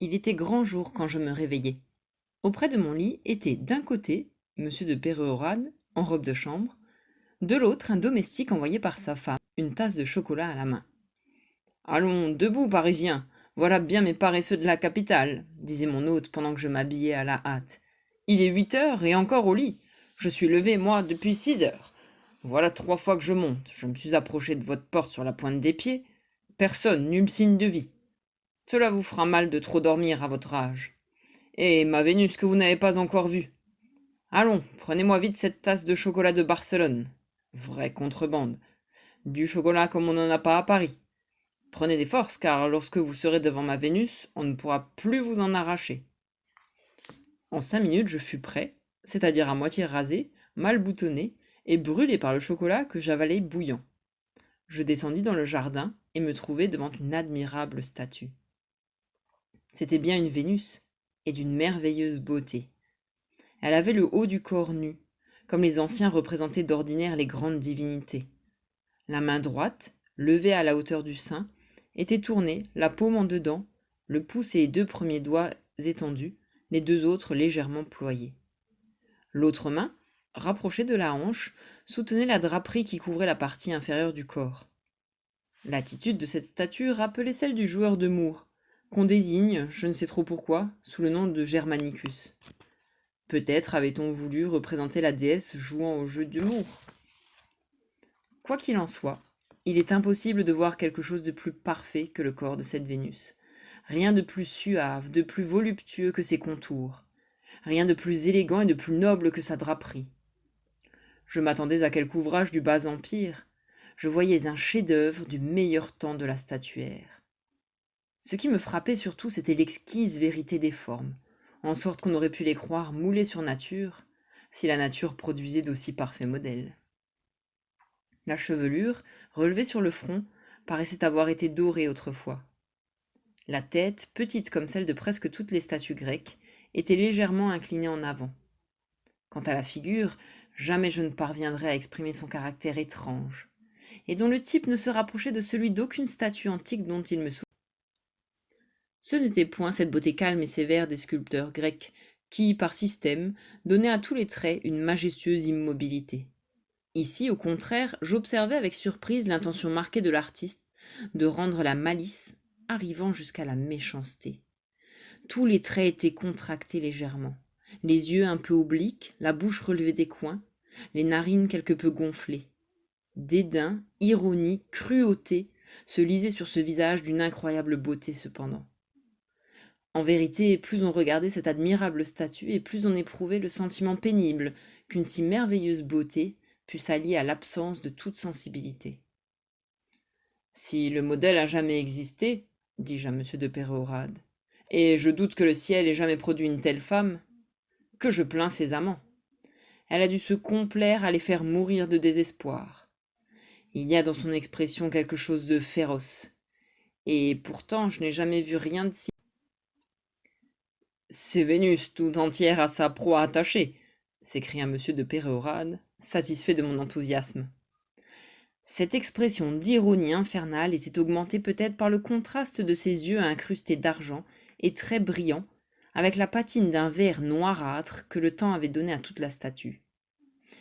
Il était grand jour quand je me réveillai. Auprès de mon lit était d'un côté monsieur de Pérourade, en robe de chambre, de l'autre un domestique envoyé par sa femme, une tasse de chocolat à la main. Allons, debout, Parisiens, voilà bien mes paresseux de la capitale, disait mon hôte pendant que je m'habillais à la hâte. Il est 8 heures et encore au lit. Je suis levé, moi, depuis 6 heures. Voilà 3 fois que je monte. Je me suis approché de votre porte sur la pointe des pieds. Personne, nul signe de vie. Cela vous fera mal de trop dormir à votre âge. Et ma Vénus que vous n'avez pas encore vue. Allons, prenez-moi vite cette tasse de chocolat de Barcelone. Vraie contrebande. Du chocolat comme on n'en a pas à Paris. Prenez des forces, car lorsque vous serez devant ma Vénus, on ne pourra plus vous en arracher. En 5 minutes, je fus prêt, c'est-à-dire à moitié rasé, mal boutonné, et brûlé par le chocolat que j'avalais bouillant. Je descendis dans le jardin et me trouvai devant une admirable statue. C'était bien une Vénus, et d'une merveilleuse beauté. Elle avait le haut du corps nu, comme les anciens représentaient d'ordinaire les grandes divinités. La main droite, levée à la hauteur du sein, était tournée, la paume en dedans, le pouce et les 2 premiers doigts étendus, les 2 autres légèrement ployés. L'autre main, rapprochée de la hanche, soutenait la draperie qui couvrait la partie inférieure du corps. L'attitude de cette statue rappelait celle du joueur de Moore, qu'on désigne, je ne sais trop pourquoi, sous le nom de Germanicus. Peut-être avait-on voulu représenter la déesse jouant au jeu de Moore. Quoi qu'il en soit, il est impossible de voir quelque chose de plus parfait que le corps de cette Vénus. Rien de plus suave, de plus voluptueux que ses contours. Rien de plus élégant et de plus noble que sa draperie. Je m'attendais à quelque ouvrage du bas empire. Je voyais un chef-d'œuvre du meilleur temps de la statuaire. Ce qui me frappait surtout, c'était l'exquise vérité des formes, en sorte qu'on aurait pu les croire moulées sur nature, si la nature produisait d'aussi parfaits modèles. La chevelure, relevée sur le front, paraissait avoir été dorée autrefois. La tête, petite comme celle de presque toutes les statues grecques, était légèrement inclinée en avant. Quant à la figure, jamais je ne parviendrai à exprimer son caractère étrange, et dont le type ne se rapprochait de celui d'aucune statue antique dont il me souviens. Ce n'était point cette beauté calme et sévère des sculpteurs grecs, qui, par système, donnaient à tous les traits une majestueuse immobilité. Ici, au contraire, j'observais avec surprise l'intention marquée de l'artiste de rendre la malice arrivant jusqu'à la méchanceté. Tous les traits étaient contractés légèrement, les yeux un peu obliques, la bouche relevée des coins, les narines quelque peu gonflées. Dédain, ironie, cruauté se lisaient sur ce visage d'une incroyable beauté cependant. En vérité, plus on regardait cette admirable statue et plus on éprouvait le sentiment pénible qu'une si merveilleuse beauté pût s'allier à l'absence de toute sensibilité. Si le modèle a jamais existé, dis-je à monsieur de Pérourade, et je doute que le ciel ait jamais produit une telle femme, que je plains ses amants. Elle a dû se complaire à les faire mourir de désespoir. Il y a dans son expression quelque chose de féroce, et pourtant je n'ai jamais vu rien de si... C'est Vénus tout entière à sa proie attachée, s'écria monsieur de Pérourade, satisfait de mon enthousiasme. Cette expression d'ironie infernale était augmentée peut-être par le contraste de ses yeux incrustés d'argent et très brillants, avec la patine d'un vert noirâtre que le temps avait donné à toute la statue.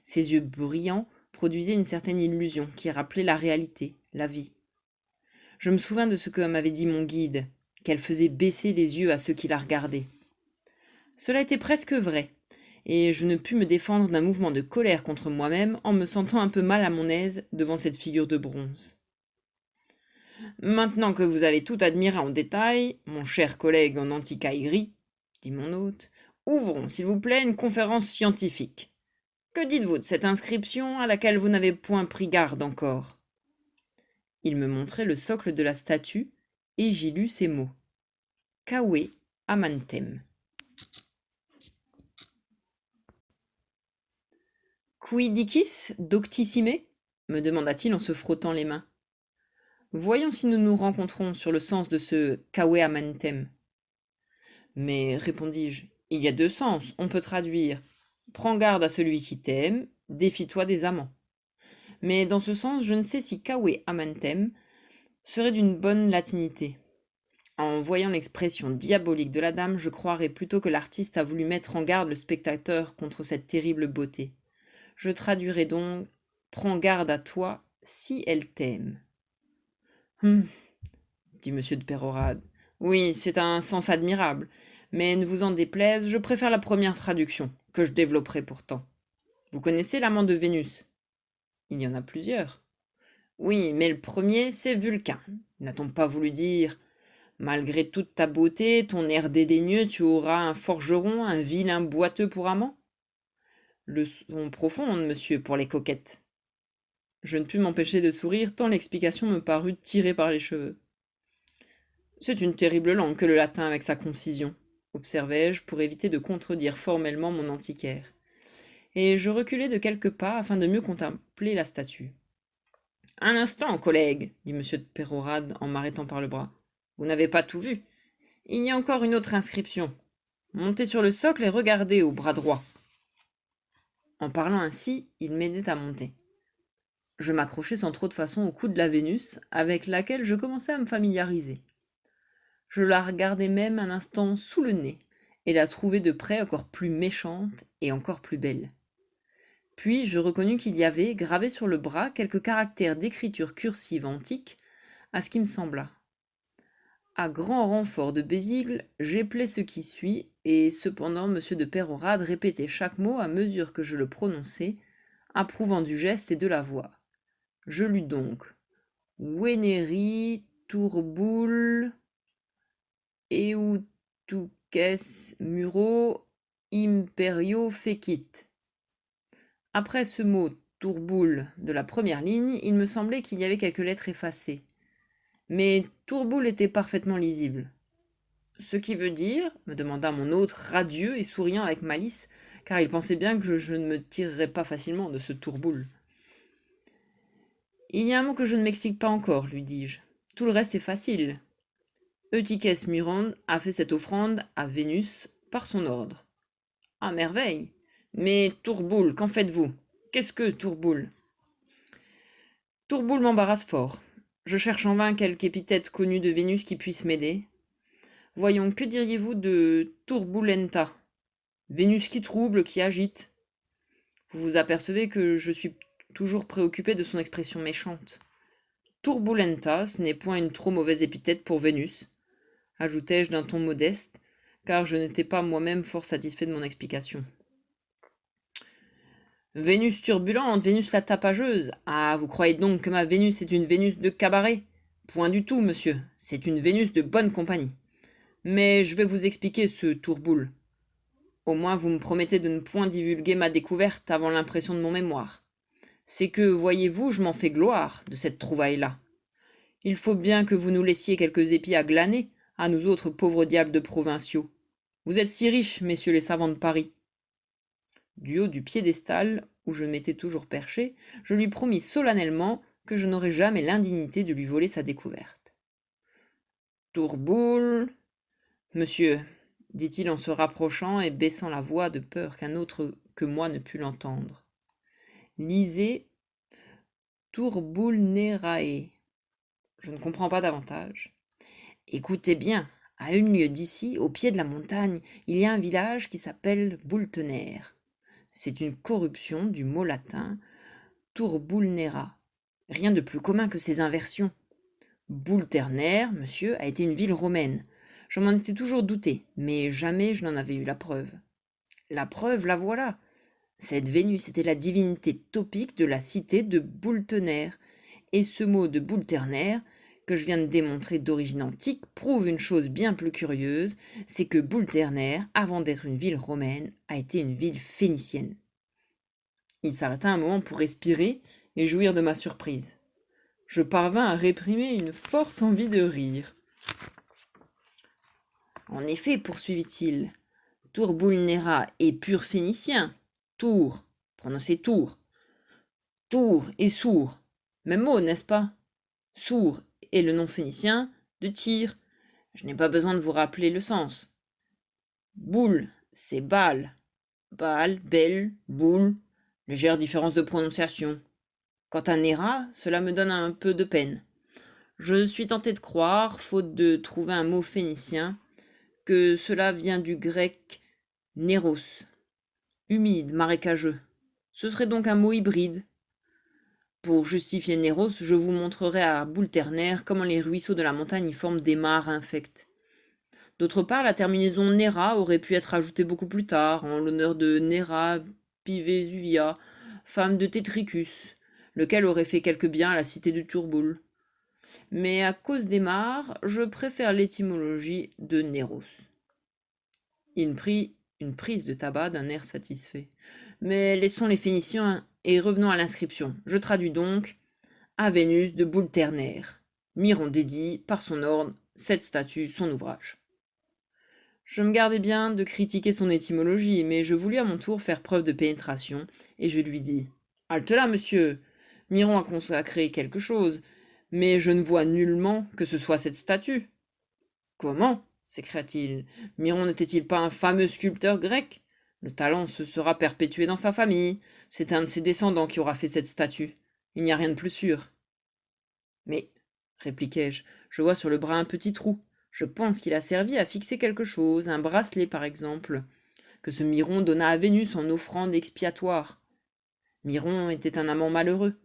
Ces yeux brillants produisaient une certaine illusion qui rappelait la réalité, la vie. Je me souviens de ce que m'avait dit mon guide, qu'elle faisait baisser les yeux à ceux qui la regardaient. Cela était presque vrai, et je ne pus me défendre d'un mouvement de colère contre moi-même en me sentant un peu mal à mon aise devant cette figure de bronze. Maintenant que vous avez tout admiré en détail, mon cher collègue en antiquaillerie, dit mon hôte, ouvrons, s'il vous plaît, une conférence scientifique. Que dites-vous de cette inscription à laquelle vous n'avez point pris garde encore? Il me montrait le socle de la statue, et j'y lus ces mots. Cave amantem. Qui dicis doctissime? Me demanda-t-il en se frottant les mains. Voyons si nous nous rencontrons sur le sens de ce cave amantem. Mais, répondis-je, il y a 2 sens, on peut traduire prends garde à celui qui t'aime, défie-toi des amants. Mais dans ce sens, je ne sais si cave amantem serait d'une bonne latinité. En voyant l'expression diabolique de la dame, je croirais plutôt que l'artiste a voulu mettre en garde le spectateur contre cette terrible beauté. Je traduirai donc: prends garde à toi si elle t'aime. Hum, dit monsieur de Pérorade. Oui, c'est un sens admirable, mais ne vous en déplaise, je préfère la première traduction, que je développerai pourtant. Vous connaissez l'amant de Vénus? Il y en a plusieurs. Oui, mais le premier, c'est Vulcain. N'a-t-on pas voulu dire: malgré toute ta beauté, ton air dédaigneux, tu auras un forgeron, un vilain boiteux pour amant? Leçon profonde, monsieur, pour les coquettes. Je ne pus m'empêcher de sourire, tant l'explication me parut tirée par les cheveux. C'est une terrible langue que le latin avec sa concision, observai-je pour éviter de contredire formellement mon antiquaire. Et je reculai de quelques pas afin de mieux contempler la statue. Un instant, collègue, dit monsieur de Pérorade en m'arrêtant par le bras. Vous n'avez pas tout vu. Il y a encore une autre inscription. Montez sur le socle et regardez au bras droit. En parlant ainsi, il m'aidait à monter. Je m'accrochai sans trop de façon au cou de la Vénus, avec laquelle je commençais à me familiariser. Je la regardai même un instant sous le nez, et la trouvai de près encore plus méchante et encore plus belle. Puis je reconnus qu'il y avait, gravé sur le bras, quelques caractères d'écriture cursive antique, à ce qui me sembla. À grand renfort de bésigle, j'éplai ce qui suit, et cependant monsieur de Pérorade répétait chaque mot à mesure que je le prononçais, approuvant du geste et de la voix. Je lus donc: Veneri turboul eutuques muro imperio fecit. Après ce mot tourboule de la première ligne, il me semblait qu'il y avait quelques lettres effacées. Mais tourboule était parfaitement lisible. Ce qui veut dire, me demanda mon hôte, radieux et souriant avec malice, car il pensait bien que je ne me tirerais pas facilement de ce tourboule. Il y a un mot que je ne m'explique pas encore, lui dis-je. Tout le reste est facile. Eutiques Muron a fait cette offrande à Vénus par son ordre. À merveille. Mais Tourboule, qu'en faites-vous? Qu'est-ce que Tourboule? Tourboule m'embarrasse fort. Je cherche en vain quelque épithète connue de Vénus qui puisse m'aider. Voyons, que diriez-vous de Tourbulenta? Vénus qui trouble, qui agite. Vous vous apercevez que je suis toujours préoccupé de son expression méchante. Turbulenta, ce n'est point une trop mauvaise épithète pour Vénus, ajoutai-je d'un ton modeste, car je n'étais pas moi-même fort satisfait de mon explication. Vénus turbulente, Vénus la tapageuse. Ah, vous croyez donc que ma Vénus est une Vénus de cabaret? Point du tout, monsieur, c'est une Vénus de bonne compagnie. Mais je vais vous expliquer ce tourboule. Au moins vous me promettez de ne point divulguer ma découverte avant l'impression de mon mémoire. C'est que, voyez-vous, je m'en fais gloire de cette trouvaille-là. Il faut bien que vous nous laissiez quelques épis à glaner, à nous autres pauvres diables de provinciaux. Vous êtes si riches, messieurs les savants de Paris. Du haut du piédestal, où je m'étais toujours perché, je lui promis solennellement que je n'aurais jamais l'indignité de lui voler sa découverte. Tourboule, monsieur, dit-il en se rapprochant et baissant la voix de peur qu'un autre que moi ne pût l'entendre. Lisez Tourbulnerae. Je ne comprends pas davantage. Écoutez bien, à 1 lieue d'ici, au pied de la montagne, il y a un village qui s'appelle Boultener. C'est une corruption du mot latin Turbulnera. Rien de plus commun que ces inversions. Boulterner, monsieur, a été une ville romaine. Je m'en étais toujours douté, mais jamais je n'en avais eu la preuve. La preuve, la voilà. Cette Vénus était la divinité topique de la cité de Boultener, et ce mot de Boulterner, que je viens de démontrer d'origine antique, prouve une chose bien plus curieuse, c'est que Boulterner, avant d'être une ville romaine, a été une ville phénicienne. Il s'arrêta un moment pour respirer et jouir de ma surprise. Je parvins à réprimer une forte envie de rire. En effet, poursuivit-il, Tourbulnera est pur phénicien. Tour, prononcez Tour. Tour et sourd, même mot, n'est-ce pas? Sourd est le nom phénicien de Tyr. Je n'ai pas besoin de vous rappeler le sens. Boule, c'est Baal. Baal, belle, boule, légère différence de prononciation. Quant à Néra, cela me donne un peu de peine. Je suis tenté de croire, faute de trouver un mot phénicien, que cela vient du grec néros, humide, marécageux. Ce serait donc un mot hybride. Pour justifier Néros, je vous montrerai à boule ternaire comment les ruisseaux de la montagne y forment des mares infectes. D'autre part, la terminaison Nera aurait pu être ajoutée beaucoup plus tard, en l'honneur de Nera Pivesuvia, femme de Tétricus, lequel aurait fait quelque bien à la cité de Turboul. Mais à cause des mares, je préfère l'étymologie de Néros. Il prit une prise de tabac d'un air satisfait. Mais laissons les Phéniciens et revenons à l'inscription. Je traduis donc à Vénus de boule ternaire. Miron dédie, par son ordre, cette statue, son ouvrage. Je me gardais bien de critiquer son étymologie, mais je voulus à mon tour faire preuve de pénétration, et je lui dis halte là, monsieur. Miron a consacré quelque chose, mais je ne vois nullement que ce soit cette statue. Comment s'écria-t-il. Miron n'était-il pas un fameux sculpteur grec? Le talent se sera perpétué dans sa famille. C'est un de ses descendants qui aura fait cette statue. Il n'y a rien de plus sûr. Mais, répliquai-je, je vois sur le bras un petit trou. Je pense qu'il a servi à fixer quelque chose, un bracelet par exemple, que ce Miron donna à Vénus en offrande expiatoire. Miron était un amant malheureux.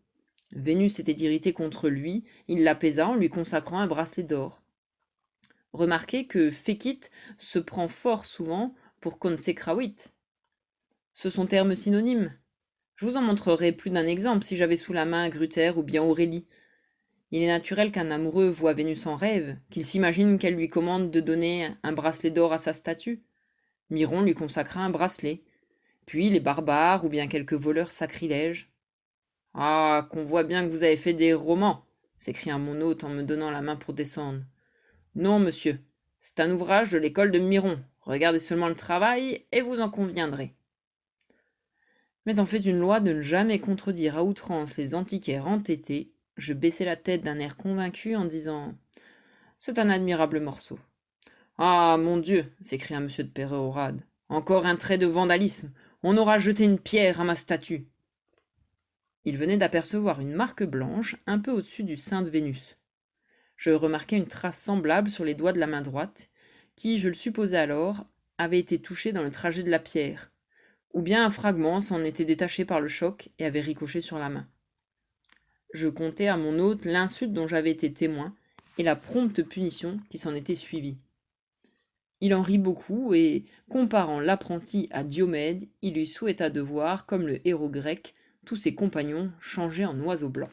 Vénus était irritée contre lui, il l'apaisa en lui consacrant un bracelet d'or. Remarquez que fecit se prend fort souvent pour consecravit. Ce sont termes synonymes. Je vous en montrerai plus d'un exemple si j'avais sous la main Gruter ou bien Aurélie. Il est naturel qu'un amoureux voie Vénus en rêve, qu'il s'imagine qu'elle lui commande de donner un bracelet d'or à sa statue. Miron lui consacra un bracelet. Puis les barbares ou bien quelques voleurs sacrilèges. Ah, qu'on voit bien que vous avez fait des romans, s'écria mon hôte en me donnant la main pour descendre. Non, monsieur, c'est un ouvrage de l'école de Miron. Regardez seulement le travail et vous en conviendrez. M'étant fait une loi de ne jamais contredire à outrance les antiquaires entêtés, je baissai la tête d'un air convaincu en disant « C'est un admirable morceau. »« Ah, mon Dieu !» s'écria M. de Péréorade. « Encore un trait de vandalisme. On aura jeté une pierre à ma statue. » Il venait d'apercevoir une marque blanche un peu au-dessus du sein de Vénus. Je remarquai une trace semblable sur les doigts de la main droite, qui, je le supposais alors, avait été touchée dans le trajet de la pierre, ou bien un fragment s'en était détaché par le choc et avait ricoché sur la main. Je contai à mon hôte l'insulte dont j'avais été témoin et la prompte punition qui s'en était suivie. Il en rit beaucoup et, comparant l'apprenti à Diomède, il lui souhaita de voir, comme le héros grec, tous ses compagnons changés en oiseaux blancs.